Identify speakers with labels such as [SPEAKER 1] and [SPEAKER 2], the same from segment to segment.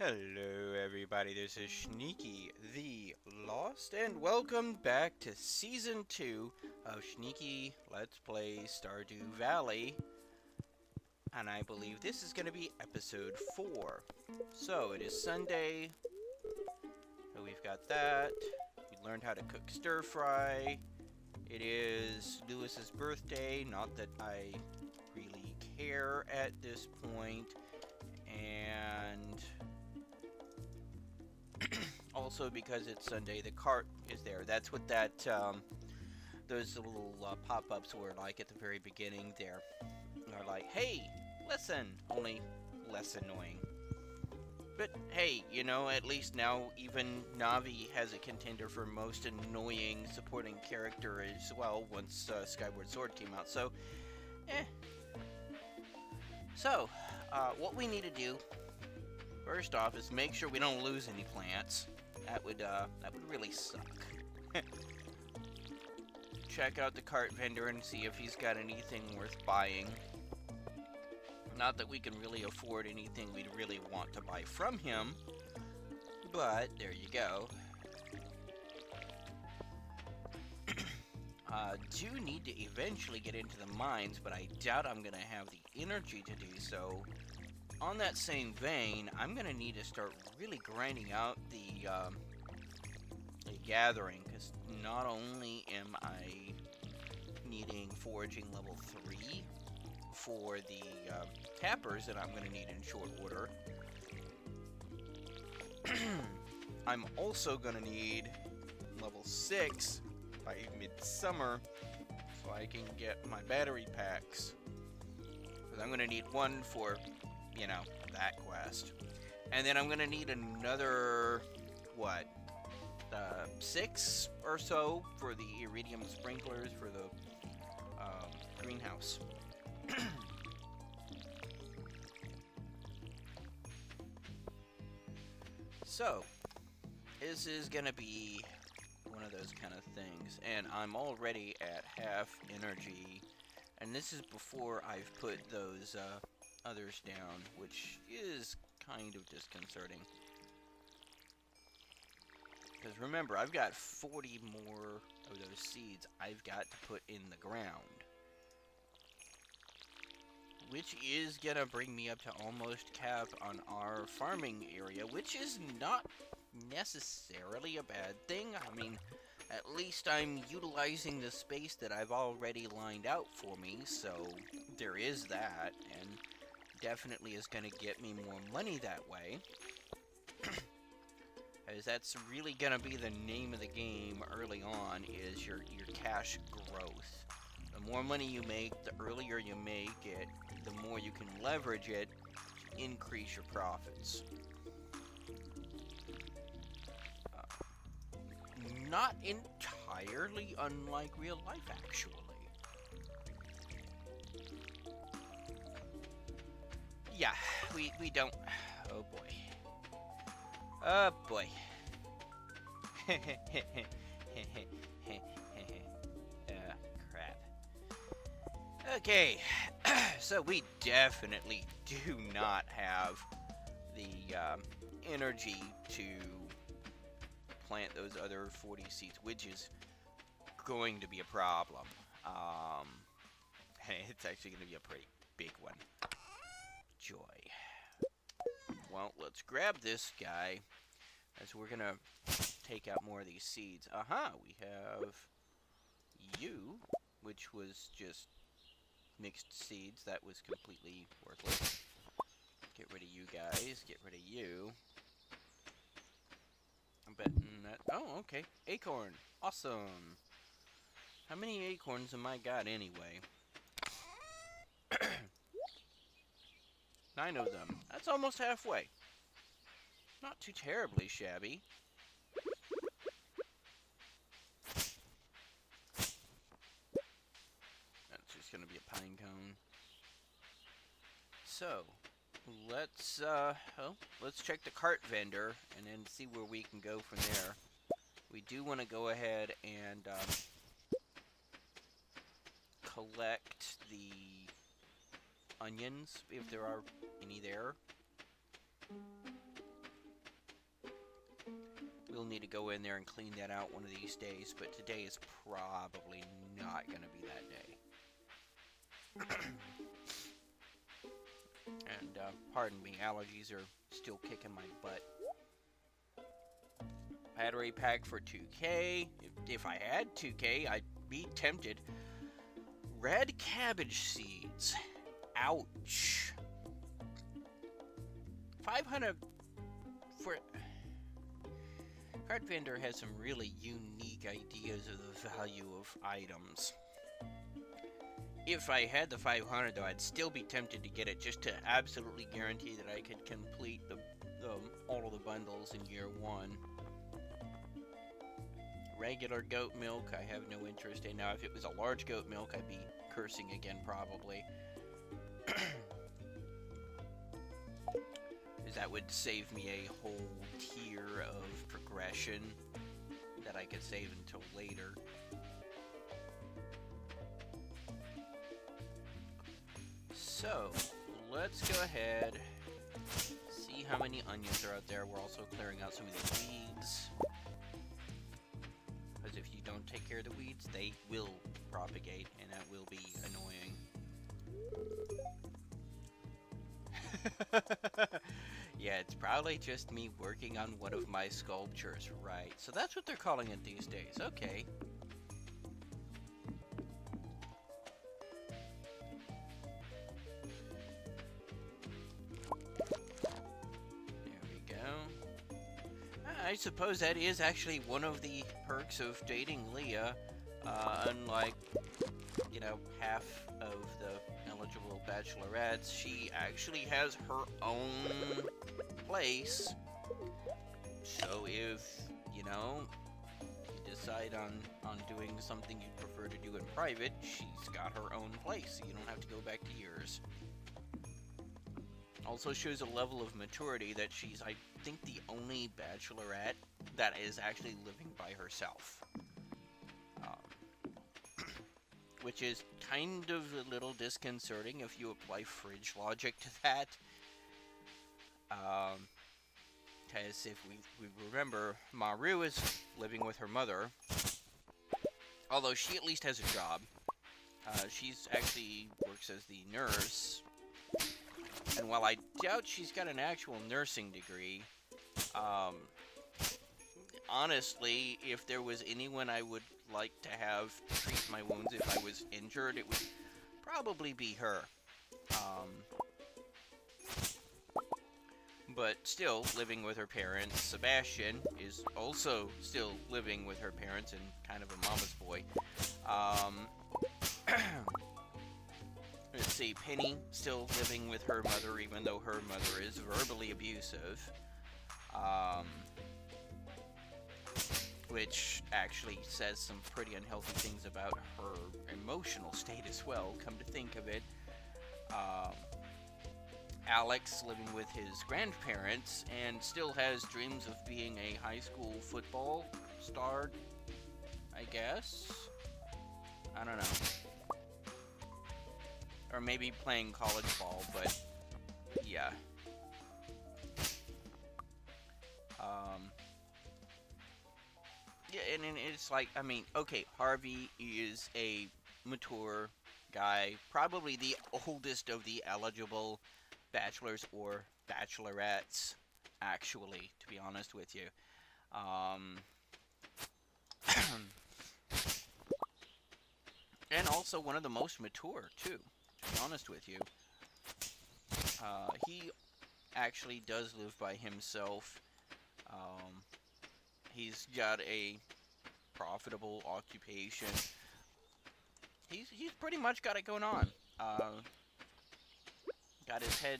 [SPEAKER 1] Hello everybody, this is Sneaky the Lost, and welcome back to Season 2 of Sneaky Let's Play Stardew Valley, and I believe this is going to be Episode 4. So, it is Sunday, so we've got that, we learned how to cook stir-fry, it is Lewis's birthday, not that I really care at this point, and also because it's Sunday, the cart is there. That's what those little pop-ups were like at the very beginning there. They're like, hey, listen, only less annoying. But hey, at least now even Navi has a contender for most annoying supporting character as well once Skyward Sword came out. So, eh. So, what we need to do first off is make sure we don't lose any plants. That would really suck. Check out the cart vendor and see if he's got anything worth buying. Not that we can really afford anything we'd really want to buy from him, but there you go. Do need to eventually get into the mines, but I doubt I'm gonna have the energy to do so. On that same vein, I'm gonna need to start really grinding out the gathering, because not only am I needing foraging level 3 for the tappers that I'm gonna need in short order, I'm also gonna need level 6 by midsummer so I can get my battery packs. Because I'm gonna need one for that quest. And then I'm gonna need another, 6 or so for the iridium sprinklers for the greenhouse. So, this is gonna be one of those kind of things, and I'm already at half energy, and this is before I've put those others down, which is kind of disconcerting. Because remember, I've got 40 more of those seeds I've got to put in the ground. Which is gonna bring me up to almost cap on our farming area, which is not necessarily a bad thing. I mean, at least I'm utilizing the space that I've already lined out for me, so there is that, and definitely is gonna get me more money that way. As that's really gonna be the name of the game early on, is your cash growth. The more money you make, the earlier you make it, the more you can leverage it to increase your profits. Not entirely unlike real life, actually. Yeah, we don't... Oh boy. Oh boy. Crap. Okay, so we definitely do not have the energy to plant those other 40 seeds, which is going to be a problem. It's actually going to be a pretty big one. Joy. Well, let's grab this guy, as we're going to take out more of these seeds. Aha, we have you, which was just mixed seeds. That was completely worthless. Get rid of you guys. Get rid of you. I'm betting that... Oh, okay. Acorn. Awesome. How many acorns am I got anyway? 9 of them. That's almost halfway. Not too terribly shabby. That's just gonna be a pine cone. So, let's check the cart vendor and then see where we can go from there. We do want to go ahead and collect the onions if there are any there. will need to go in there and clean that out one of these days, but today is probably not going to be that day. And, pardon me, allergies are still kicking my butt. Battery pack for 2K. If I had 2K, I'd be tempted. Red cabbage seeds. Ouch. 500 for... Card Vendor has some really unique ideas of the value of items. If I had the 500, though, I'd still be tempted to get it just to absolutely guarantee that I could complete all of the bundles in year 1. Regular goat milk, I have no interest in. Now, if it was a large goat milk, I'd be cursing again, probably. Because that would save me a whole tier of progression that I could save until later. So, let's go ahead, see how many onions are out there. We're also clearing out some of these weeds. Because if you don't take care of the weeds, they will propagate, and that will be annoying. Yeah, it's probably just me working on one of my sculptures, right? So that's what they're calling it these days, okay. I suppose that is actually one of the perks of dating Leah. Unlike, you know, half of the eligible bachelorettes, she actually has her own place. So if, you know, you decide on doing something you'd prefer to do in private, she's got her own place, so you don't have to go back to yours. Also shows a level of maturity that she's, I think, the only bachelorette that is actually living by herself. Which is kind of a little disconcerting if you apply fridge logic to that. Because if we remember, Maru is living with her mother, although she at least has a job. She's actually works as the nurse. And while I doubt she's got an actual nursing degree, honestly, if there was anyone I would like to have treat my wounds if I was injured, it would probably be her. But still living with her parents. Sebastian is also still living with her parents and kind of a mama's boy. Let's see, Penny still living with her mother, even though her mother is verbally abusive. Which actually says some pretty unhealthy things about her emotional state as well, come to think of it. Alex living with his grandparents and still has dreams of being a high school football star, I guess? I don't know. Or maybe playing college ball, but yeah. Yeah, and it's like, I mean, okay, Harvey is a mature guy, probably the oldest of the eligible bachelors or bachelorettes, actually, to be honest with you. And also one of the most mature, too, to be honest with you. He actually does live by himself. He's got a profitable occupation. He's pretty much got it going on. Got his head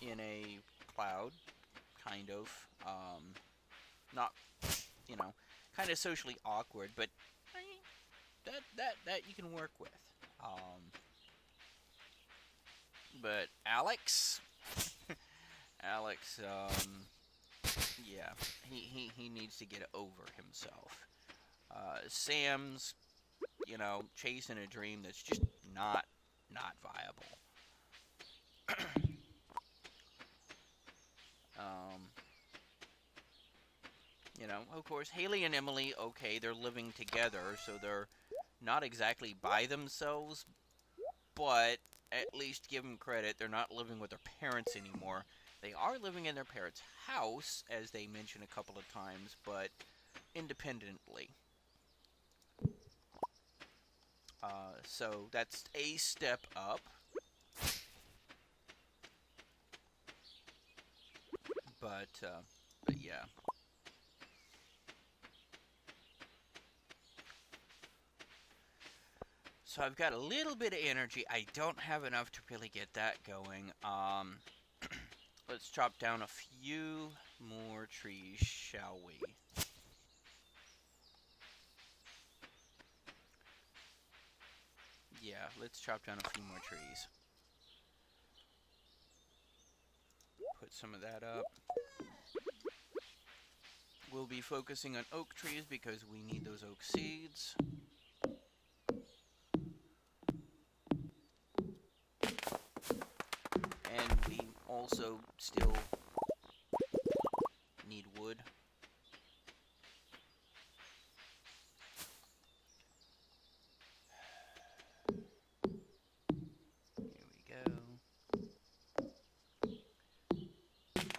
[SPEAKER 1] in a cloud, kind of. Not, you know, kind of socially awkward, but I mean, that you can work with. But Alex, Alex, yeah, he needs to get over himself. Sam's, you know, chasing a dream that's just not viable. You know, of course, Haley and Emily, okay, they're living together, so they're not exactly by themselves, but at least give them credit, they're not living with their parents anymore. They are living in their parents' house, as they mentioned a couple of times, but independently. So that's a step up. But yeah. So I've got a little bit of energy. I don't have enough to really get that going. Let's chop down a few more trees, shall we? Yeah, let's chop down a few more trees. Put some of that up. We'll be focusing on oak trees because we need those oak seeds. And we also still need wood. Here we go.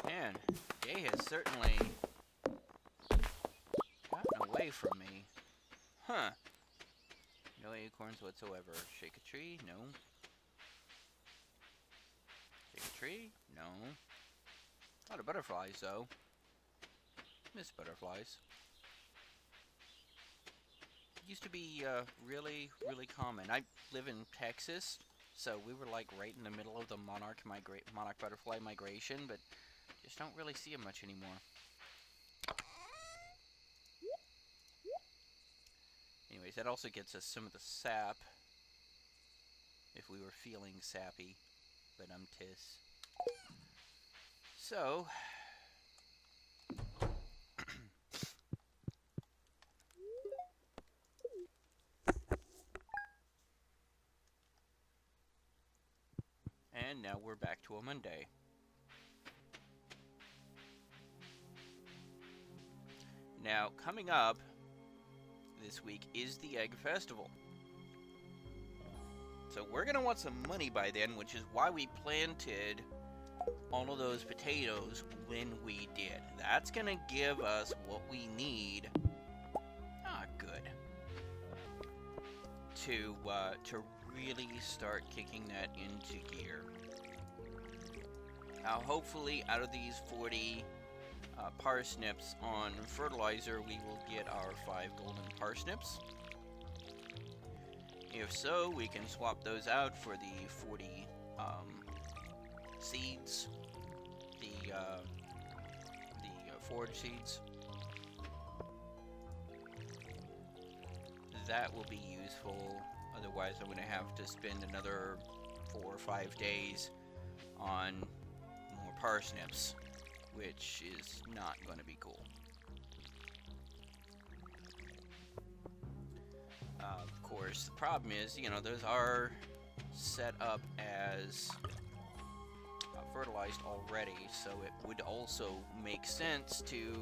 [SPEAKER 1] Man, day has certainly gotten away from me. Huh. No acorns whatsoever. Shake a tree? No. Shake a tree? No. A lot of butterflies, though. Miss butterflies. Used to be really, really common. I live in Texas, so we were like right in the middle of the monarch butterfly migration, but just don't really see them much anymore. Anyways, that also gets us some of the sap, if we were feeling sappy, but tis. So, and now we're back to a Monday. Now, coming up this week is the Egg Festival. So we're going to want some money by then, which is why we planted all of those potatoes when we did. That's going to give us what we need. Good. To really start kicking that into gear. Now, hopefully, out of these 40 parsnips on fertilizer, we will get our 5 golden parsnips. If so, we can swap those out for the 40 seeds, the forage seeds. That will be useful. Otherwise, I'm going to have to spend another 4 or 5 days on more parsnips, which is not going to be cool. Of course, the problem is, those are set up as fertilized already, so it would also make sense to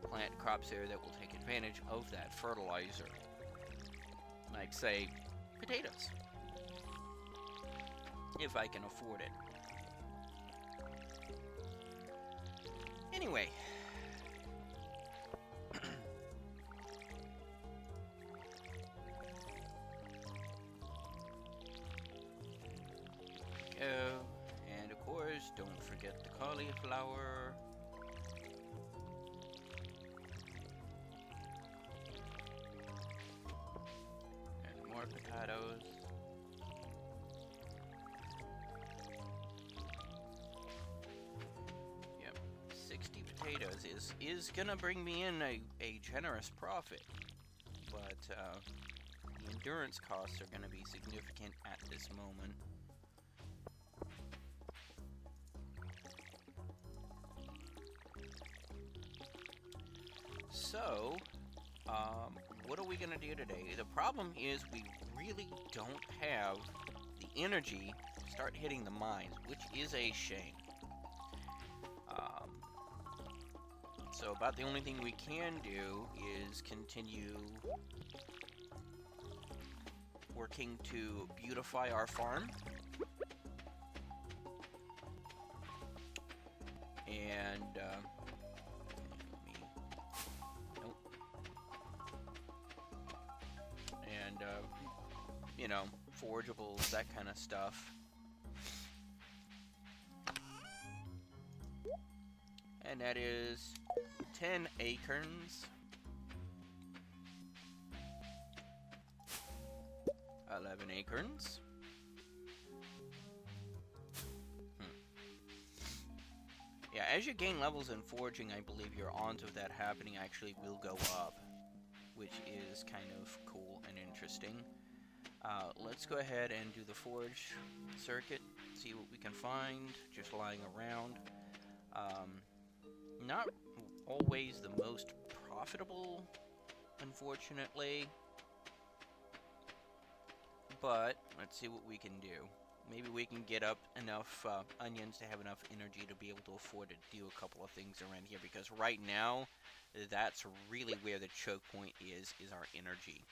[SPEAKER 1] plant crops there that will take advantage of that fertilizer. Like, say, potatoes. If I can afford it. Anyway. Go. And of course, don't forget the cauliflower. And more potatoes. Yep, 60 potatoes is gonna bring me in a generous profit, but the endurance costs are gonna be significant at this moment. So, what are we going to do today? The problem is we really don't have the energy to start hitting the mines, which is a shame. So about the only thing we can do is continue working to beautify our farm. And, nope. And, you know, forageables, that kind of stuff. And that is 10 acorns, 11 acorns. Yeah, as you gain levels in foraging, I believe your odds of that happening actually will go up, which is kind of cool and interesting. Let's go ahead and do the forage circuit, see what we can find just lying around. Not always the most profitable, unfortunately, but let's see what we can do. Maybe we can get up enough onions to have enough energy to be able to afford to do a couple of things around here, because right now, that's really where the choke point is our energy.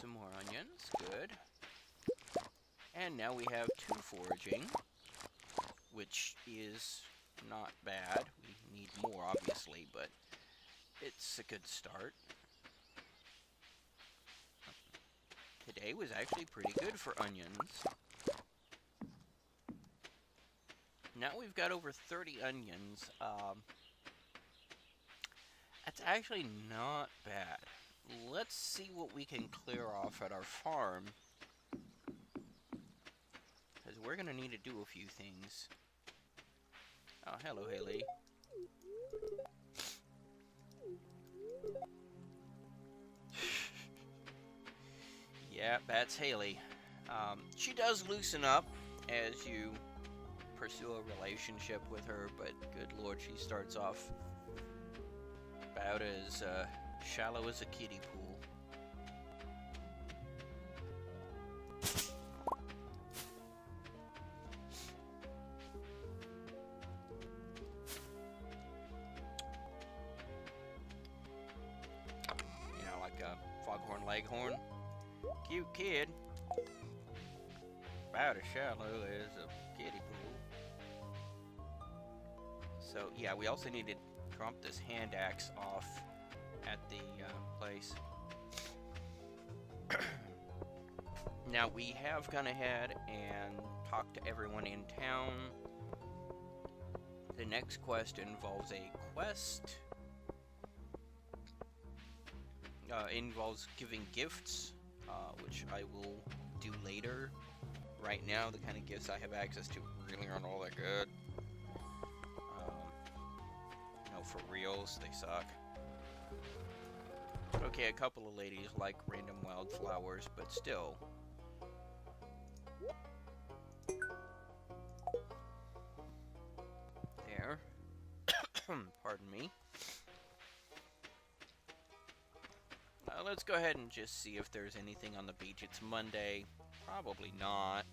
[SPEAKER 1] Some more onions, good. And now we have 2 foraging, which is not bad. We need more, obviously, but it's a good start. Today was actually pretty good for onions. Now we've got over 30 onions. That's actually not bad. Let's see what we can clear off at our farm, because we're going to need to do a few things. Oh, hello, Haley. Yeah, that's Haley. She does loosen up as you pursue a relationship with her, but good lord, she starts off about as shallow as a kiddie pool. You know, like a foghorn leghorn. Cute kid. About as shallow as a kiddie pool. So, yeah, we also need to drop this hand axe off at the place. Now, we have gone ahead and talked to everyone in town. The next quest involves a quest. Involves giving gifts, which I will do later. Right now, the kind of gifts I have access to really aren't all that good. No, for reals, they suck. Okay, a couple of ladies like random wildflowers, but still. There. Pardon me. Let's go ahead and just see if there's anything on the beach. It's Monday. Probably not.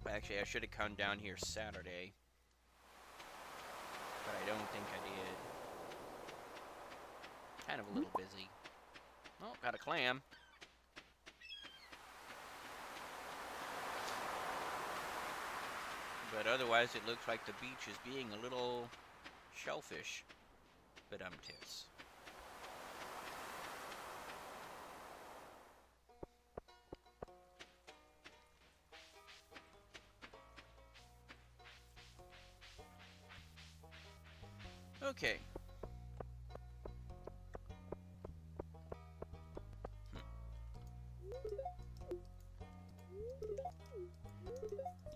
[SPEAKER 1] Actually, I should have come down here Saturday. But I don't think I did. Kind of a little busy. Oh, got a clam. But otherwise, it looks like the beach is being a little shellfish. But tits. Okay.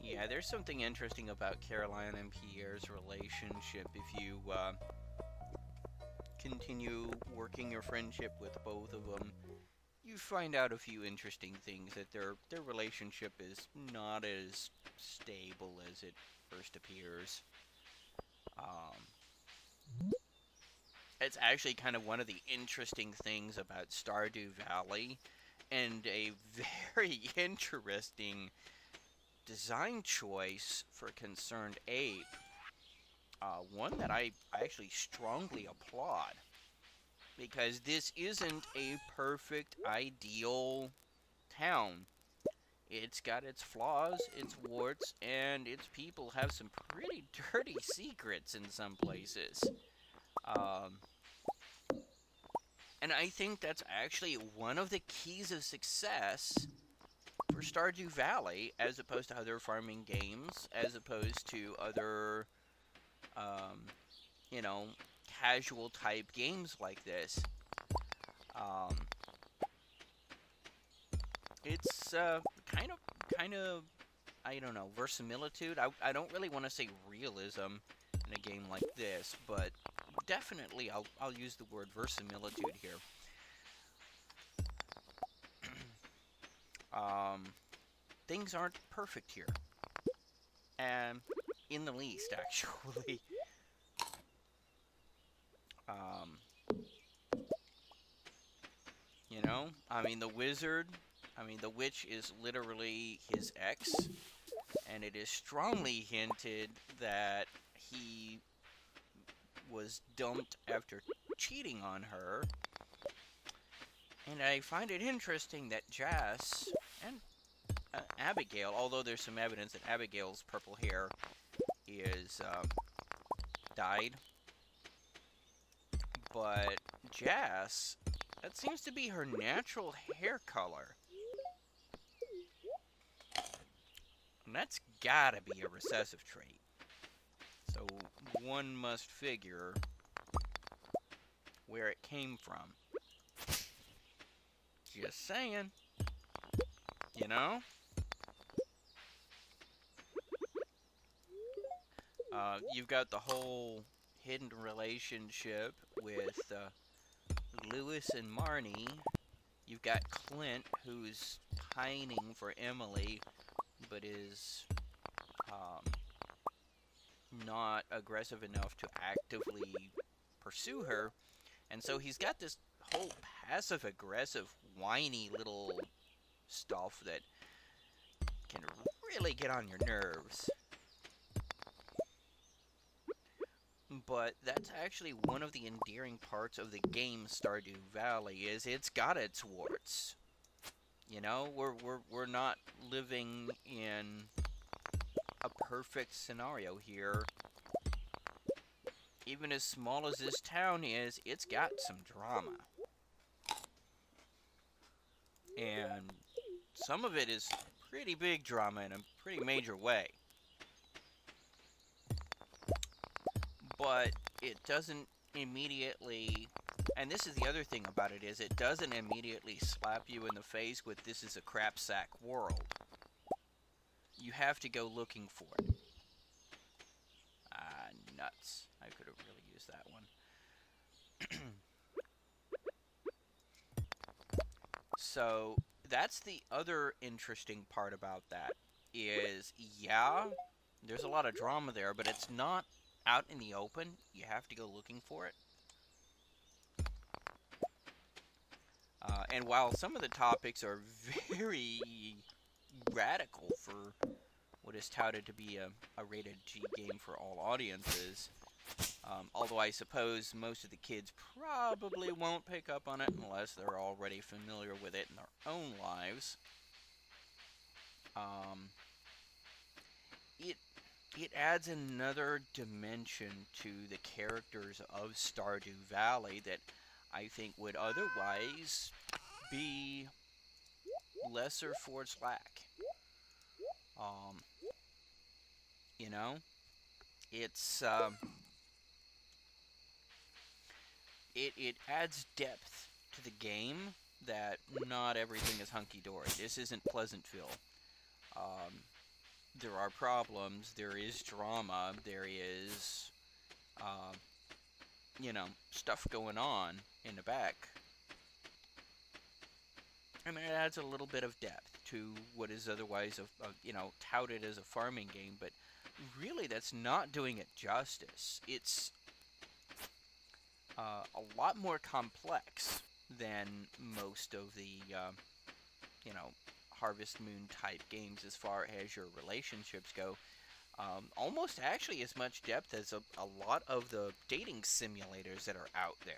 [SPEAKER 1] Yeah, there's something interesting about Caroline and Pierre's relationship. If you continue working your friendship with both of them, you find out a few interesting things. That their relationship is not as stable as it first appears. it's actually kind of one of the interesting things about Stardew Valley, and a very interesting design choice for Concerned Ape. One that I actually strongly applaud, because this isn't a perfect, ideal town. It's got its flaws, its warts, and its people have some pretty dirty secrets in some places. Um, and I think that's actually one of the keys of success for Stardew Valley, as opposed to other farming games, as opposed to other, um, you know, casual type games like this. Um, it's kind of, I don't know, verisimilitude. I don't really want to say realism in a game like this, but definitely I'll use the word verisimilitude here. um, Things aren't perfect here, and in the least, actually. Um, I mean, the witch is literally his ex, and it is strongly hinted that he was dumped after cheating on her. And I find it interesting that Jas and Abigail, although there's some evidence that Abigail's purple hair is dyed, but Jas, that seems to be her natural hair color. And that's gotta be a recessive trait. So one must figure where it came from. Just saying. You know? You've got the whole hidden relationship with Lewis and Marnie. You've got Clint, who's pining for Emily, but is not aggressive enough to actively pursue her. And so he's got this whole passive-aggressive, whiny little stuff that can really get on your nerves. But that's actually one of the endearing parts of the game Stardew Valley, is it's got its warts. You know, we're not living in a perfect scenario here. Even as small as this town is, it's got some drama. And some of it is pretty big drama in a pretty major way. But it doesn't immediately, and this is the other thing about it, is it doesn't immediately slap you in the face with "this is a crap sack world." You have to go looking for it. Nuts. I could have really used that one. So that's the other interesting part about that, is, yeah, there's a lot of drama there, but it's not out in the open. You have to go looking for it. And while some of the topics are very radical for what is touted to be a rated G game for all audiences, although I suppose most of the kids probably won't pick up on it unless they're already familiar with it in their own lives. It adds another dimension to the characters of Stardew Valley that I think would otherwise be lesser for its lack. You know, it's it adds depth to the game that not everything is hunky-dory. This isn't Pleasantville. There are problems, there is drama, there is, stuff going on in the back. I mean, it adds a little bit of depth to what is otherwise, touted as a farming game, but really that's not doing it justice. It's a lot more complex than most of the, you know, Harvest Moon type games as far as your relationships go. Almost actually as much depth as a lot of the dating simulators that are out there.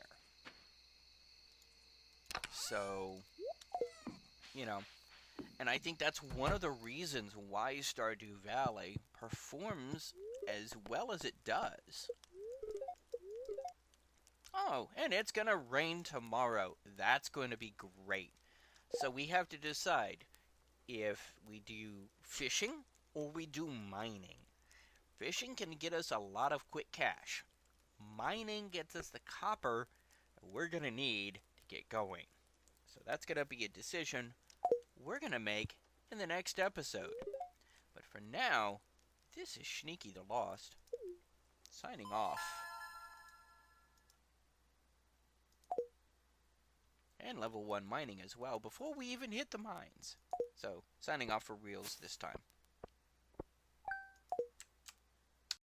[SPEAKER 1] So, you know, and I think that's one of the reasons why Stardew Valley performs as well as it does. Oh, and it's gonna rain tomorrow. That's going to be great. So we have to decide if we do fishing or we do mining. Fishing can get us a lot of quick cash. Mining gets us the copper we're going to need to get going. So that's going to be a decision we're going to make in the next episode. But for now, this is Sneaky the Lost, signing off. And level 1 mining as well before we even hit the mines. So, signing off for reals this time.